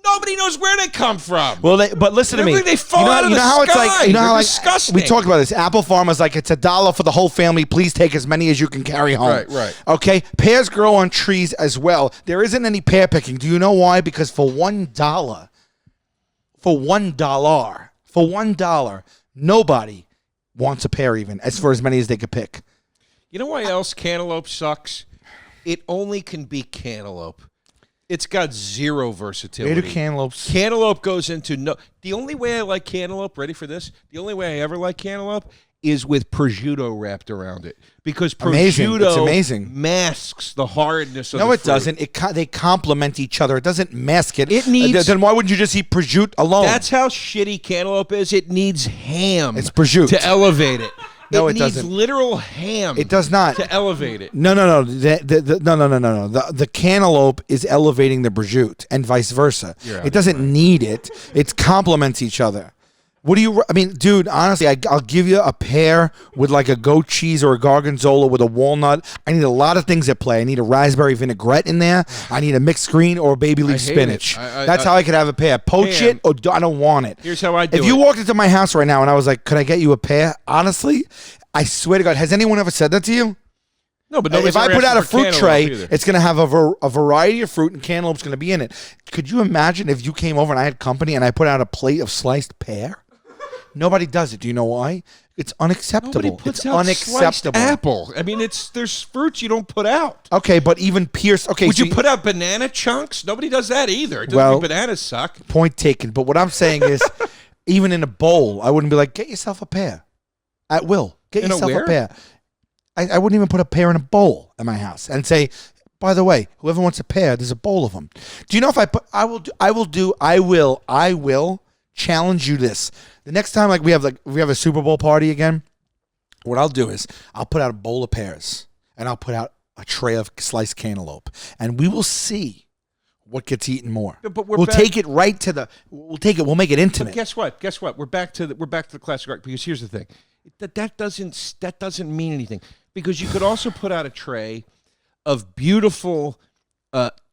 Nobody knows where they come from. Well, but listen to me. They fall out of the how it's sky. like. You know They're how disgusting. we talked about this. Apple farmers like it's $1 for the whole family. Please take as many as you can carry home. Right. Okay. Pears grow on trees as well. There isn't any pear picking. Do you know why? Because for $1, nobody wants a pear even as for as many as they could pick. You know why else cantaloupe sucks? It only can be cantaloupe. It's got zero versatility. Where do cantaloupes? Cantaloupe goes into no. The only way I like cantaloupe, ready for this? The only way I ever like cantaloupe is with prosciutto wrapped around it, because Amazing. prosciutto It's amazing. masks the hardness of No, the it fruit. doesn't. They complement each other. It doesn't mask it. It needs- Then why wouldn't you just eat prosciutto alone? That's how shitty cantaloupe is. It needs ham. It's prosciutto. to elevate it. No, it needs doesn't. literal ham. It does not. to elevate it. No. No. The cantaloupe is elevating the prosciutto and vice versa. You're out It doesn't need it. It complements each other. What do you? I mean, dude. Honestly, I'll give you a pear with like a goat cheese or a gorgonzola with a walnut. I need a lot of things at play. I need a raspberry vinaigrette in there. I need a mixed green or baby leaf hate spinach. it. That's how I could have a pear. Poach it, or I don't want it. Here's how I do If you it. walked into my house right now and I was like, "Could I get you a pear?" Honestly, I swear to God, has anyone ever said that to you? No, but If I nobody's put out a asking for fruit tray, cantaloupe either. it's going to have a variety of fruit, and cantaloupe's going to be in it. Could you imagine if you came over and I had company and I put out a plate of sliced pear? Nobody does it. Do you know why? It's unacceptable. Nobody puts it's out unacceptable. sliced apple. I mean, there's fruits you don't put out. Okay, but even Pears. Okay, Would so you put out banana chunks? Nobody does that either. It doesn't Well- mean bananas suck. point taken. But what I'm saying is, even in a bowl, I wouldn't be like, get yourself a pear. At will. Get In a yourself a where? pear. I wouldn't even put a pear in a bowl at my house and say, by the way, whoever wants a pear, there's a bowl of them. Do you know if I will challenge you this. The next time we have a Super Bowl party again, what I'll do is I'll put out a bowl of pears and I'll put out a tray of sliced cantaloupe, and we will see what gets eaten more. But we'll take it right to the. We'll make it But intimate. guess what? Guess what? We're back to the classic art, because here's the thing. That doesn't mean anything, because you could also put out a tray of beautiful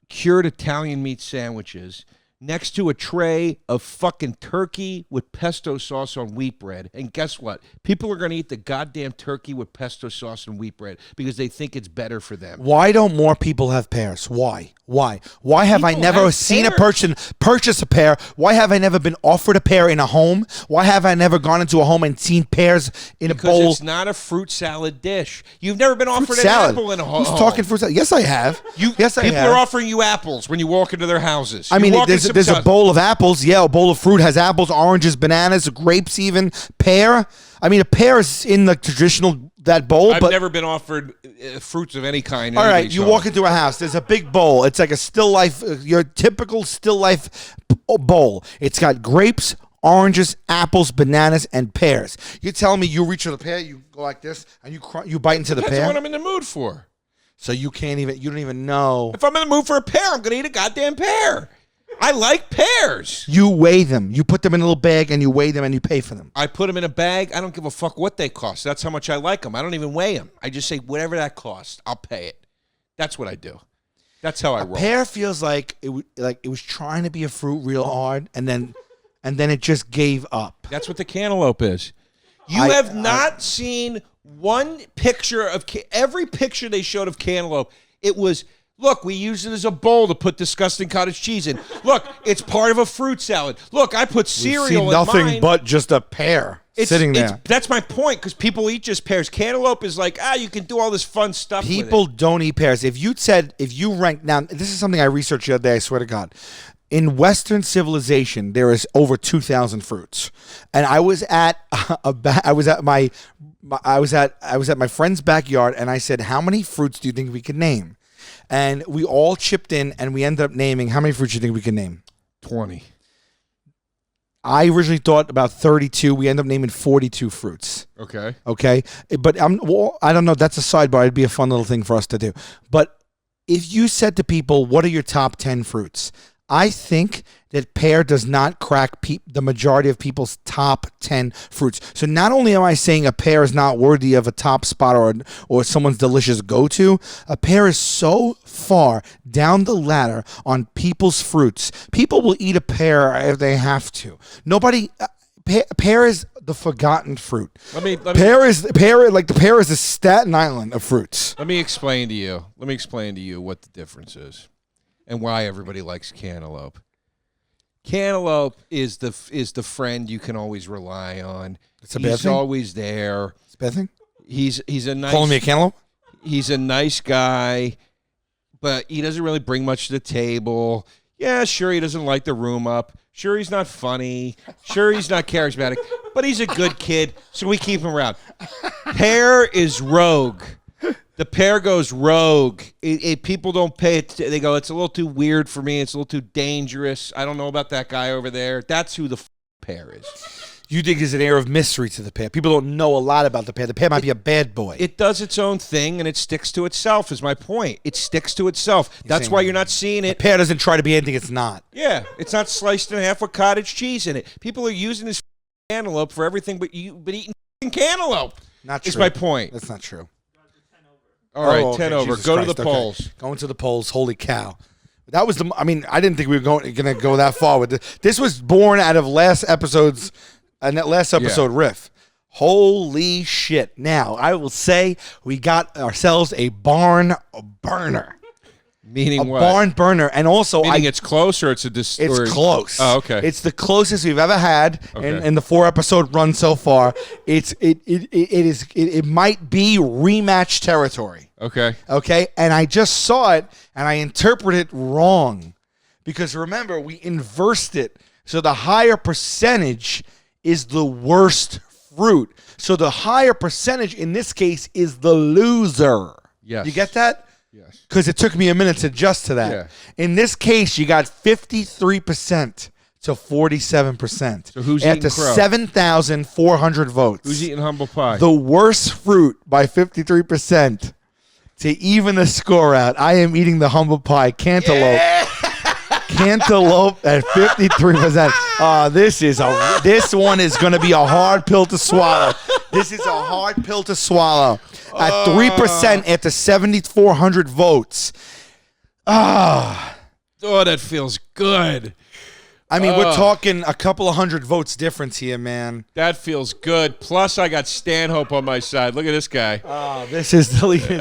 cured Italian meat sandwiches next to a tray of fucking turkey with pesto sauce on wheat bread. And guess what? People are going to eat the goddamn turkey with pesto sauce and wheat bread because they think it's better for them. Why don't more people have pears? Why? Why have I People never have seen a pears. person purchase a pear? Why have I never been offered a pear in a home? Why have I never gone into a home and seen pears in Because a bowl? it's not a fruit salad dish. You've never been offered Fruit an salad. apple in a home. Who's talking fruit salad? Yes, I have. Yes, I People have. are offering you apples when you walk into their houses. I You mean, walk in there's some a bowl of apples. Yeah, a bowl of fruit has apples, oranges, bananas, grapes, even pear. I mean, a pear is in the traditional that bowl. I've but never been offered fruits of any kind. in all right, anybody's you home. walk into a house. There's a big bowl. It's like a still life, your typical still life bowl. It's got grapes, oranges, apples, bananas, and pears. You're telling me you reach for the pear, you go like this, and you bite into the Depends on pear. what I'm in the mood for. So you don't even know. If I'm in the mood for a pear, I'm going to eat a goddamn pear. I like pears. You weigh them. You put them in a little bag, and you weigh them, and you pay for them. I put them in a bag. I don't give a fuck what they cost. That's how much I like them. I don't even weigh them. I just say, whatever that costs, I'll pay it. That's what I do. That's how I roll. Pear feels like it was trying to be a fruit real hard, and then it just gave up. That's what the cantaloupe is. You have not seen one picture of every picture they showed of cantaloupe. It was, look, we use it as a bowl to put disgusting cottage cheese in. Look, it's part of a fruit salad. Look, I put cereal See in nothing mine. but just a pear sitting there. That's my point, because people eat just pears. Cantaloupe is like, you can do all this fun stuff with People it. don't eat pears. If you rank now, this is something I researched the other day. I swear to God, in Western civilization, there is over 2,000 fruits, and I was at my friend's backyard, and I said, "How many fruits do you think we could name?" And we all chipped in, and we ended up naming how many fruits do you think we could name? 20. I originally thought about 32. We ended up naming 42 fruits. Okay. Okay, but I don't know. That's a sidebar. It'd be a fun little thing for us to do. But if you said to people, "What are your top 10 fruits?" I think that pear does not crack the majority of people's top 10 fruits. So not only am I saying a pear is not worthy of a top spot or someone's delicious go-to, a pear is so far down the ladder on people's fruits. People will eat a pear if they have to. Nobody. Pear is the forgotten fruit. Pear is the Staten Island of fruits. Let me explain to you. What the difference is, and why everybody likes cantaloupe. Cantaloupe is the friend you can always rely on. It's a bad He's thing? always there. It's a bad thing? He's a nice. Calling me a cantaloupe? He's a nice guy, but he doesn't really bring much to the table. Yeah, sure, he doesn't light the room up. Sure, he's not funny. Sure, he's not charismatic, but he's a good kid, so we keep him around. Pear is rogue. The pear goes rogue. People don't pay it. They go, it's a little too weird for me. It's a little too dangerous. I don't know about that guy over there. That's who the pear is. You think there's an air of mystery to the pear. People don't know a lot about the pear. The pear might be a bad boy. It does its own thing, and it sticks to itself, is my point. It sticks to itself. That's why you're not seeing The it. pear doesn't try to be anything it's not. Yeah, it's not sliced in half with cottage cheese in it. People are using this cantaloupe for everything but eating cantaloupe. Not true. Is my point. That's not true. All right, Oh, okay. 10 over. Jesus Go Christ, to the okay. polls. Going to the polls. Holy cow. That was the. I mean, I didn't think we were going to go that far with this. This was born out of last episode riff. Holy shit. Now, I will say we got ourselves a barn burner. Meaning what? Barn burner. And also, Meaning it's close or it's a it's close. Oh, okay. It's the closest we've ever had Okay. in the 4-episode run so far. It might be rematch territory. Okay. Okay? And I just saw it and I interpreted it wrong. Because remember, we inversed it. So the higher percentage is the worst fruit. So the higher percentage in this case is the loser. Yes. You get that? Yes. Because it took me a minute to adjust to that. Yeah. In this case, you got 53% to 47%. So who's after eating crow? 7,400 votes? Who's eating humble pie? The worst fruit by 53%. To even the score out, I am eating the humble pie cantaloupe. Cantaloupe at 53%. This one is going to be a hard pill to swallow. This is a hard pill to swallow. At 3% after 7,400 votes. Oh, that feels good. I mean, we're talking a couple of hundred votes difference here, man. That feels good. Plus, I got Stanhope on my side. Look at this guy. Oh, this is deleted.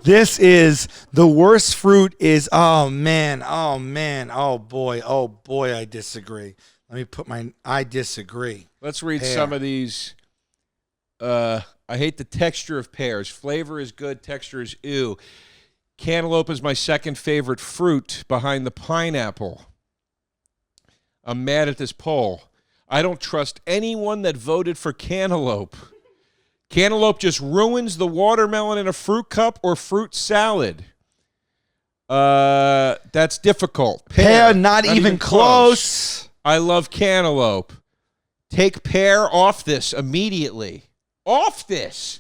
This is the worst fruit is, oh man, oh boy, I disagree. Let me put I disagree. Let's read Pear. some of these. I hate the texture of pears. Flavor is good. Texture is ew. Cantaloupe is my second favorite fruit behind the pineapple. I'm mad at this poll. I don't trust anyone that voted for cantaloupe. Cantaloupe just ruins the watermelon in a fruit cup or fruit salad. That's difficult. Pear, not even close. I love cantaloupe. Take pear off this immediately. Off this.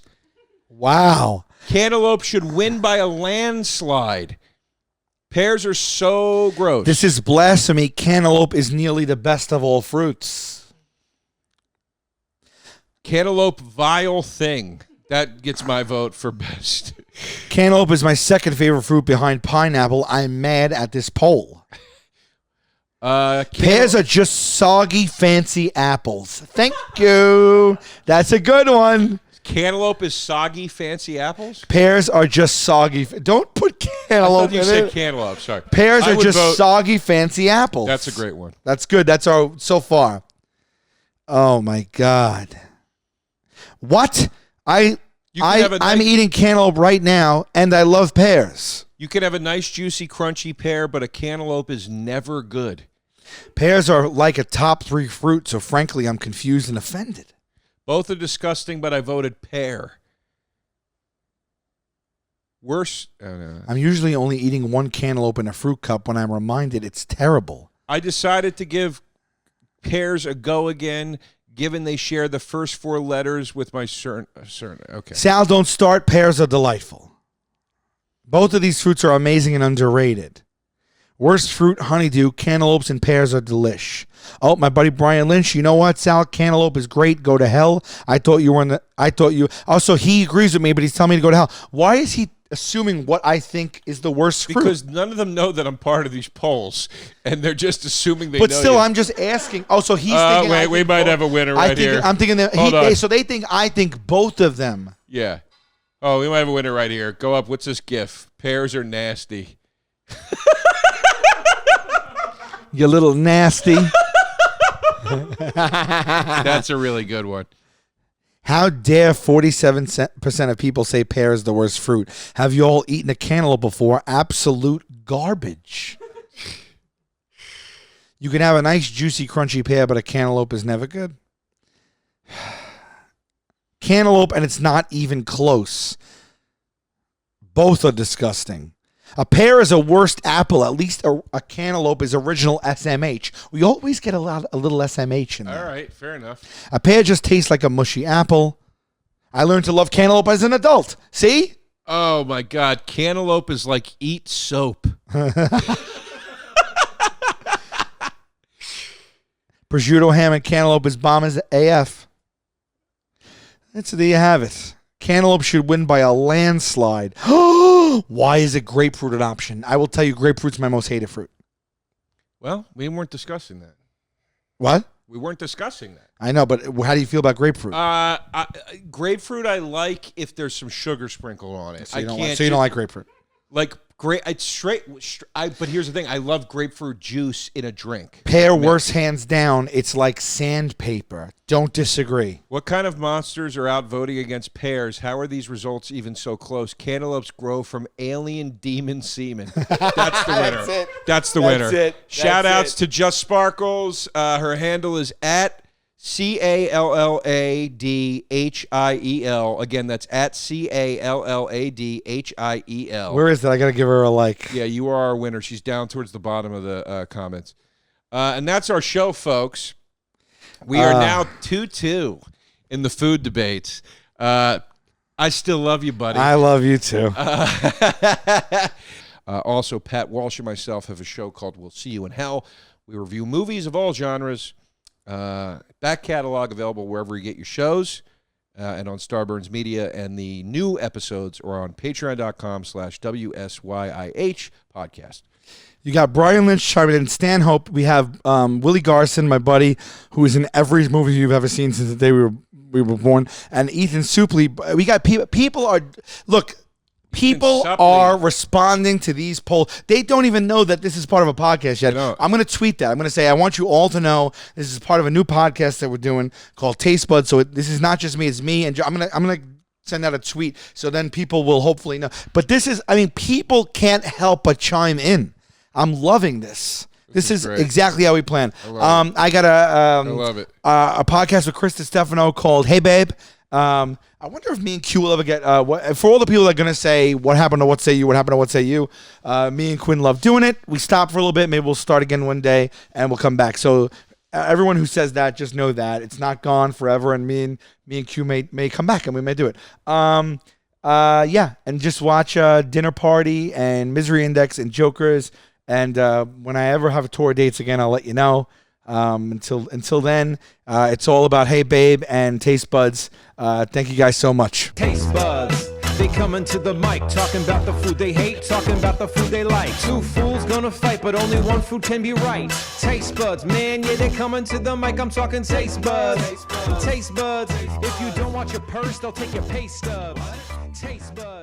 Wow. Cantaloupe should win by a landslide. Pears are so gross. This is blasphemy. Cantaloupe is nearly the best of all fruits. Cantaloupe, vile thing. That gets my vote for best. Cantaloupe is my second favorite fruit behind pineapple. I'm mad at this poll. Pears are just soggy, fancy apples. Thank you. That's a good one. Cantaloupe is soggy, fancy apples? Pears are just soggy. Don't put cantaloupe You in said it. cantaloupe, sorry. Pears I are would just vote- soggy, fancy apples. That's a great one. That's good. That's our so far. Oh my God. What? You can have a I'm nice- eating cantaloupe right now, and I love pears. You can have a nice, juicy, crunchy pear, but a cantaloupe is never good. Pears are like a top 3 fruit, so frankly, I'm confused and offended. Both are disgusting, but I voted pear. Worse. Oh, no. I'm usually only eating one cantaloupe in a fruit cup when I'm reminded it's terrible. I decided to give pears a go again, given they share the first 4 letters with my surname. Okay. Sal, don't start. Pears are delightful. Both of these fruits are amazing and underrated. Worst fruit, honeydew. Cantaloupes and pears are delish. Oh, my buddy Brian Lynch. You know what, Sal? Cantaloupe is great. Go to hell. I thought you. Also, he agrees with me, but he's telling me to go to hell. Why is he assuming what I think is the worst fruit? Because none of them know that I'm part of these polls, and they're just assuming they know. But still, you. I'm just asking. Oh, so he's thinking. Wait, we might have a winner right here. I'm thinking that. Hold on. So they think I think both of them. Yeah. Oh, we might have a winner right here. Go up. What's this gif? Pears are nasty. You little nasty. That's a really good one. How dare 47% of people say pear is the worst fruit? Have you all eaten a cantaloupe before? Absolute garbage. You can have a nice, juicy, crunchy pear, but a cantaloupe is never good. Cantaloupe, and it's not even close. Both are disgusting. A pear is a worst apple. At least a cantaloupe is original SMH. We always get a little SMH in there. All right, fair enough. A pear just tastes like a mushy apple. I learned to love cantaloupe as an adult. See? Oh, my God. Cantaloupe is like eat soap. Prosciutto, ham, and cantaloupe is bomb as AF. That's there you have it. Cantaloupe should win by a landslide. Why is it grapefruit an option? I will tell you, grapefruit's my most hated fruit. Well, we weren't discussing that. What? We weren't discussing that. I know, but how do you feel about grapefruit? Grapefruit, I like if there's some sugar sprinkled on it. So you don't like grapefruit? Like it's straight. But here's the thing: I love grapefruit juice in a drink. Pear worse, hands down. It's like sandpaper. Don't disagree. What kind of monsters are out voting against pears? How are these results even so close? Cantaloupes grow from alien demon semen. That's the winner. That's it. That's the That's winner. it. Shout outs That's to Just Sparkles. Her handle is at CALLADHIEL. Again, that's at CALLADHIEL. Where is that? I got to give her a like. Yeah, you are our winner. She's down towards the bottom of the comments. And that's our show, folks. We are now 2-2 in the food debates. I still love you, buddy. I love you too. Also, Pat Walsh and myself have a show called We'll See You in Hell. We review movies of all genres. Back catalog available wherever you get your shows and on Starburns Media. And the new episodes are on patreon.com/WSYIH podcast. You got Brian Lynch chiming in, Stan Hope. We have Willie Garson, my buddy, who is in every movie you've ever seen since the day we were born, and Ethan Supley. We got people. People are responding to these polls. They don't even know that this is part of a podcast yet. I'm going to tweet that. I'm going to say I want you all to know this is part of a new podcast that we're doing called Taste Buds. So this is not just me; it's me, and I'm going to send out a tweet so then people will hopefully know. But this is, I mean, people can't help but chime in. I'm loving this. This is exactly how we plan. I got I love it. A podcast with Chris DiStefano called Hey Babe. I wonder if me and Q will ever get for all the people that are gonna say what happened to What Say You, what happened to What Say You. Me and Quinn love doing it. We stopped for a little bit. Maybe we'll start again one day and we'll come back. So everyone who says that, just know that it's not gone forever. And me and Q may come back and we may do it. Yeah, and just watch Dinner Party and Misery Index and Jokers. And when I ever have tour dates again, I'll let you know. Until then, it's all about Hey Babe and Taste Buds. Thank you guys so much. Taste buds, they coming to the mic, talking about the food they hate, talking about the food they like. Two fools gonna fight, but only one food can be right. Taste buds, man, yeah, they coming to the mic. I'm talking taste buds. Taste buds. If you don't want your purse, they'll take your pay stubs. Taste buds.